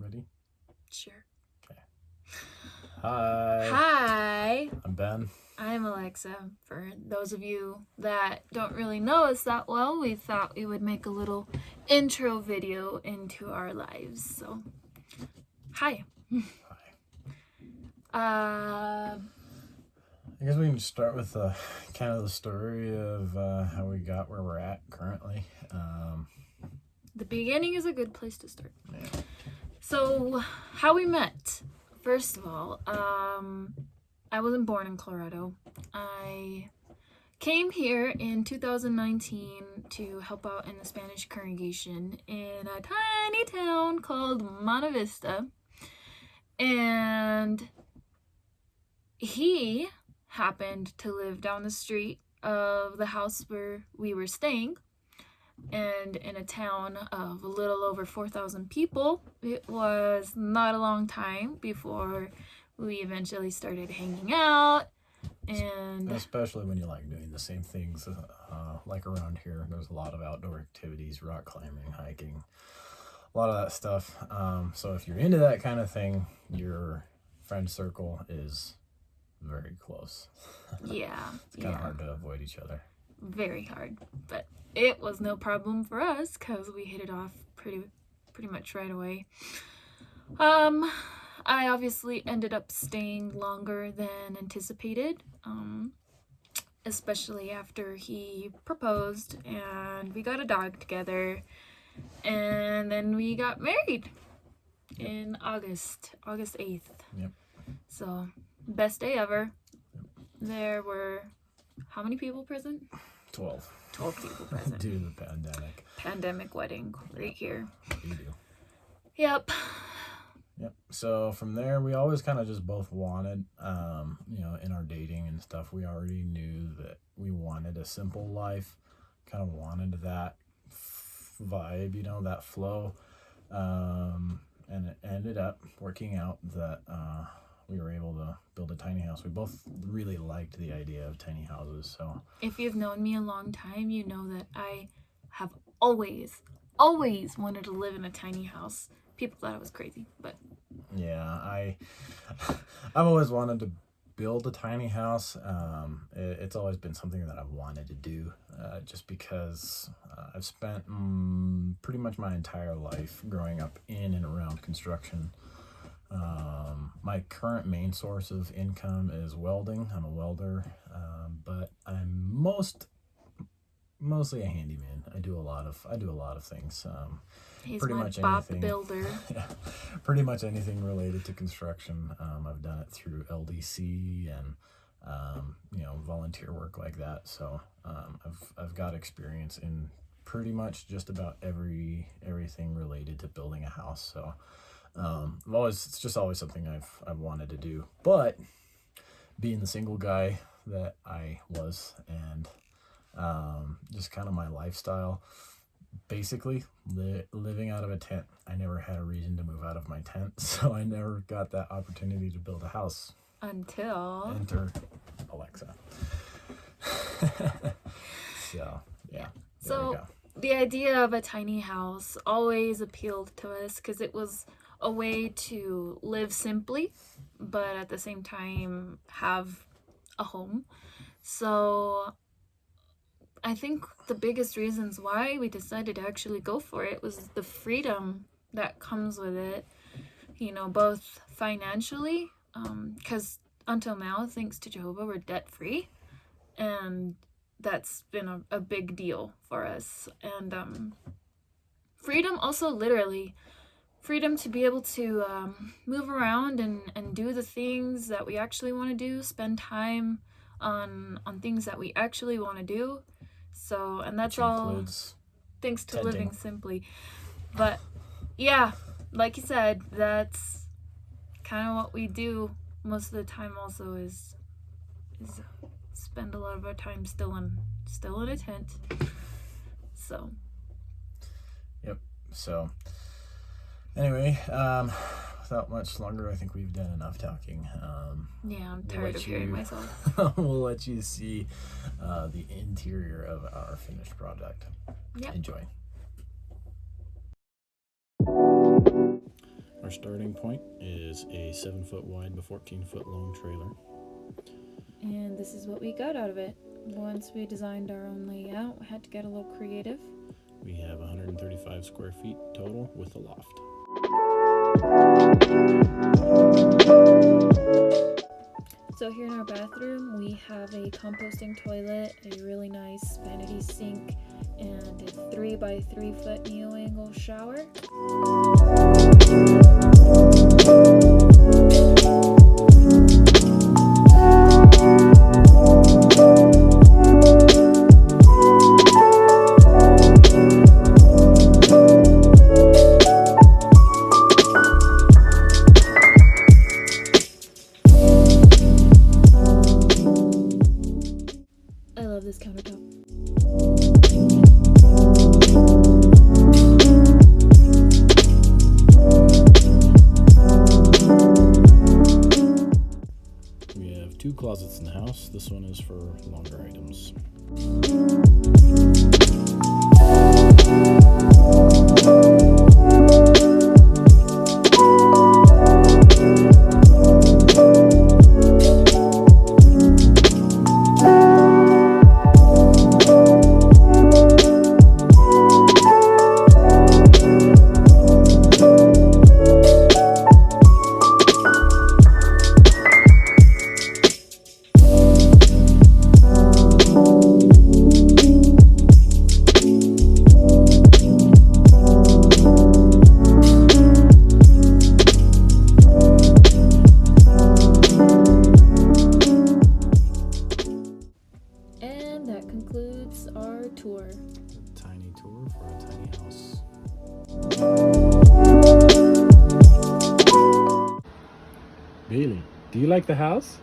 Ready? Sure. Okay. Hi. Hi. I'm Ben. I'm Alexa. For those of you that don't really know us that well, we thought we would make a little intro video into our lives. So, hi. Hi. I guess we can start with kind of the story of how we got where we're at currently. The beginning is a good place to start. Yeah. So, how we met. First of all, I wasn't born in Colorado. I came here in 2019 to help out in the Spanish congregation in a tiny town called Monte Vista. And he happened to live down the street of the house where we were staying. And in a town of a little over 4,000 people, it was not a long time before we eventually started hanging out. And especially when you like doing the same things, like around here, there's a lot of outdoor activities, rock climbing, hiking, a lot of that stuff. So if you're into that kind of thing, your friend circle is very close. yeah, It's kind of hard to avoid each other. Very hard, but it was no problem for us because we hit it off pretty much right away. I obviously ended up staying longer than anticipated, especially after he proposed and we got a dog together, and then we got married in August 8th. Yep. So, best day ever. There were how many people present? 12 people present. Due to the pandemic. Pandemic wedding right here. You do. Yep. So from there, we always kind of just both wanted, in our dating and stuff, we already knew that we wanted a simple life, kind of wanted that vibe, that flow. And it ended up working out that we were able to build a tiny house. We both really liked the idea of tiny houses. So if you've known me a long time, you know that I have always wanted to live in a tiny house. People thought I was crazy, but yeah, I've always wanted to build a tiny house. It's always been something that I've wanted to do, just because I've spent pretty much my entire life growing up in and around construction. My current main source of income is welding. I'm a welder, but I'm mostly a handyman. I do a lot of things. he's pretty my much Bob anything. Builder. Yeah, pretty much anything related to construction. I've done it through LDC and volunteer work like that. So I've got experience in pretty much just about everything related to building a house. So it's just always something I've wanted to do. But being the single guy that I was, and just kind of my lifestyle, basically living out of a tent, I never had a reason to move out of my tent, so I never got that opportunity to build a house. Until Enter Alexa. So yeah. So the idea of a tiny house always appealed to us because it was a way to live simply, but at the same time have a home. So I think the biggest reasons why we decided to actually go for it was the freedom that comes with it, both financially, because until now, thanks to Jehovah, we're debt free, and that's been a big deal for us. And freedom also, literally freedom to be able to move around and do the things that we actually want to do, spend time on things that we actually want to do. So, and that's all thanks to tenting. living simply. But yeah, like you said, that's kind of what we do most of the time. Also, is spend a lot of our time still in a tent. So. Yep. So. Anyway, without much longer, I think we've done enough talking. Yeah, I'm tired of hearing myself. We'll let you see the interior of our finished product. Yep. Enjoy. Our starting point is a 7-foot wide by 14-foot long trailer. And this is what we got out of it. Once we designed our own layout, we had to get a little creative. We have 135 square feet total with a loft. So here in our bathroom, we have a composting toilet, a really nice vanity sink, and a 3 by 3 foot neo-angle shower. I love this countertop. We have 2 closets in the house. This one is for longer items. And that concludes our tour. A tiny tour for a tiny house. Bailey, do you like the house?